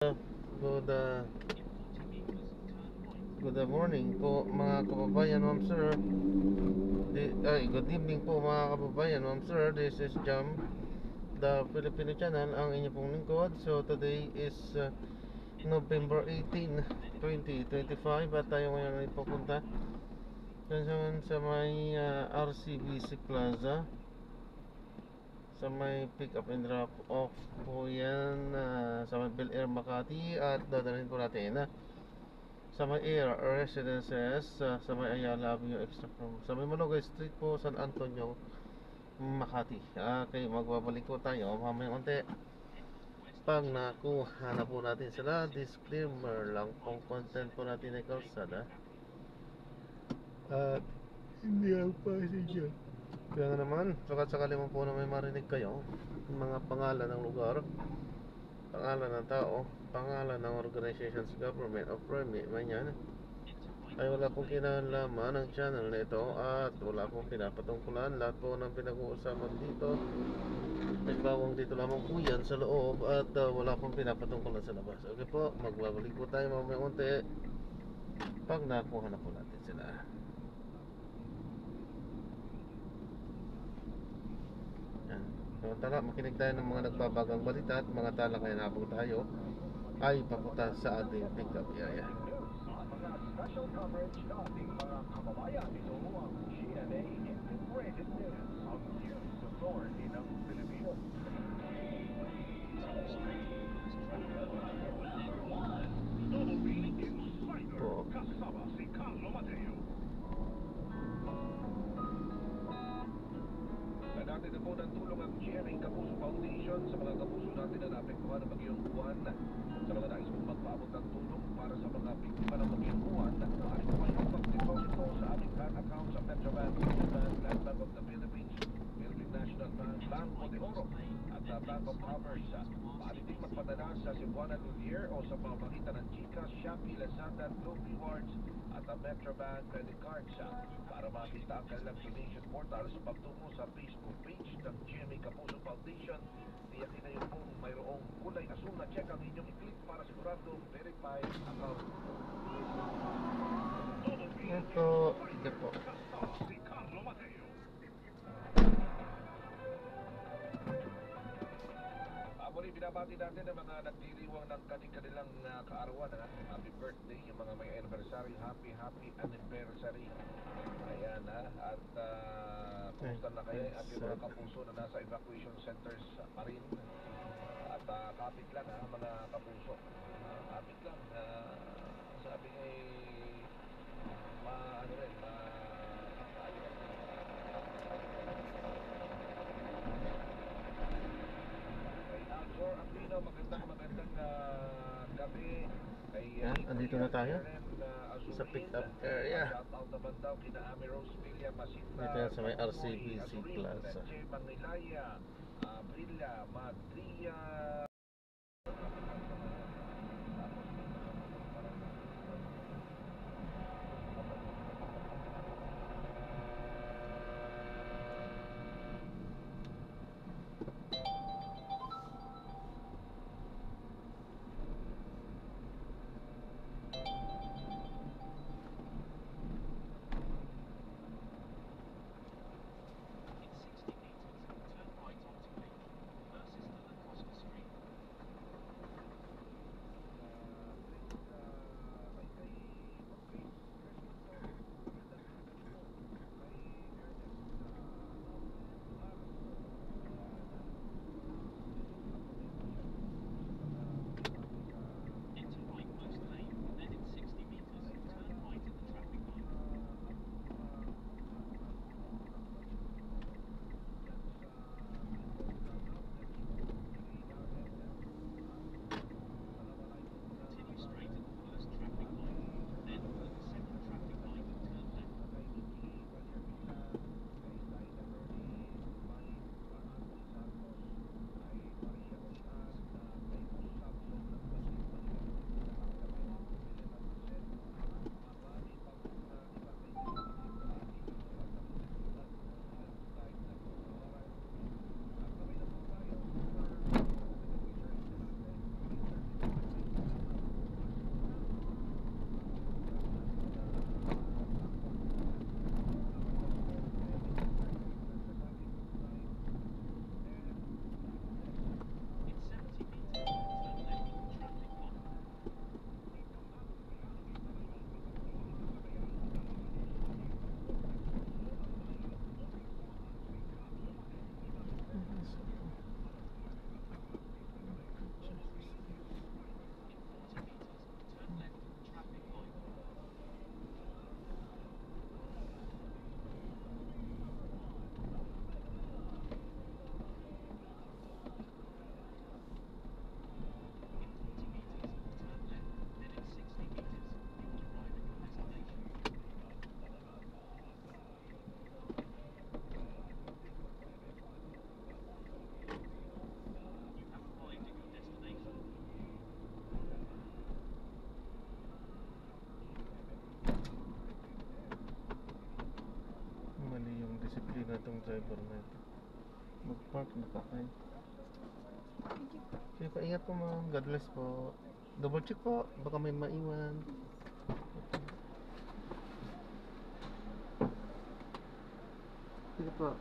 Good, good morning po mga kababayan, ma'am sir. Good evening po mga kababayan, ma'am sir. This is Jam, the Filipino channel, ang inyo pong lingkod. So today is November 18, 2025 at tayo ngayon ay papunta sa may RCBC Plaza, sa may pick up and drop off po yan, sa may Bel Air Makati, at dadalhin po natin sa may Air Residences, sa may Ayala Avenue Extra from sa may Malugay Street po, San Antonio, Makati. Okay, magbabalik po tayo mamaya unti pag nakuha na po natin sila. Disclaimer lang, kung content po natin ay kalsada at hindi ang passenger. Kaya nga naman, sakali mo po na may marinig kayo mga pangalan ng lugar, pangalan ng tao, pangalan ng organizations, government of permit, manyan, ay wala pong kinalaman ng channel na ito at wala pong pinapatungkulan. Lahat po ng pinag-uusapan dito ay bawang dito lamang po yan sa loob at wala pong pinapatungkulan sa labas. Okay po, magbabalik po tayo mamaya unti pag nakuha na po natin sila. Yan. So tara, makinig tayo ng mga nagbabagang balita at mga talakayan habang tayo ay papunta sa ating pick-up area. Special coverage ng ating mga kababayan. Ito ang GMA Integrated News, ang news authority ng Pilipino. Po. Kasama si Carlo Mateo. Nagdati na po ng tulong ang GMA Kapuso Foundation sa mga kapuso natin na naapektuhan ng Bagyong Juan. Sa mga nais mong magpaabot ng tulong para sa mga biktima ng Bagyong Juan, maaari po kayong mag-deposito sa aming bank account sa Metrobank, Land Bank of the Philippines, Philippine National Bank, Banco de Oro, at Bank of Commerce. Maaari din magpadala sa Cebuana Lulier o sa pamamagitan ng GCash, Shopee, Lazada, Globe Rewards at Metrobank credit cards. Para makita ang kanilang donation portal sa pagtungo sa Facebook page ng GMA Kapuso Foundation, tiyakin na yun pong mayroong kulay asul na check ang inyong i-click para siguradong verified account. Ito, ito po. Si Carlo Mateo. Muli binabati natin ang mga nagdiriwang ng kanilang kaarawan. Happy birthday, yung mga may anniversary. Happy anniversary. Ayan at kumusta na kayo at yung mga kapuso na nasa evacuation centers pa rin. At kapit lang mga kapuso. Kapit lang. Sabi nga magandang gabi. Yan, andito na tayo sa pick-up area. Dito yan sa may RCBC Plaza. driver na ito. Mag-park na pa kayo. Sige pa, ingat po ma'am. God bless po. Double check po, baka may maiwan. Sige po.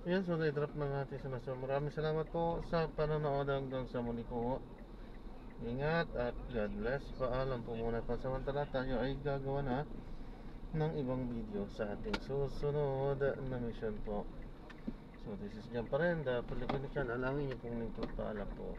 Yan, so na-drop na natin sa naso. Maraming salamat po sa panonood hanggang sa muli po. Ingat at God bless. Paalam po muna. Pansamantala tayo ay gagawa na ng ibang video sa ating susunod na mission po. So this is Jam pa rin, the Filipino channel. Ang inyong pong lingkod. Paalam po.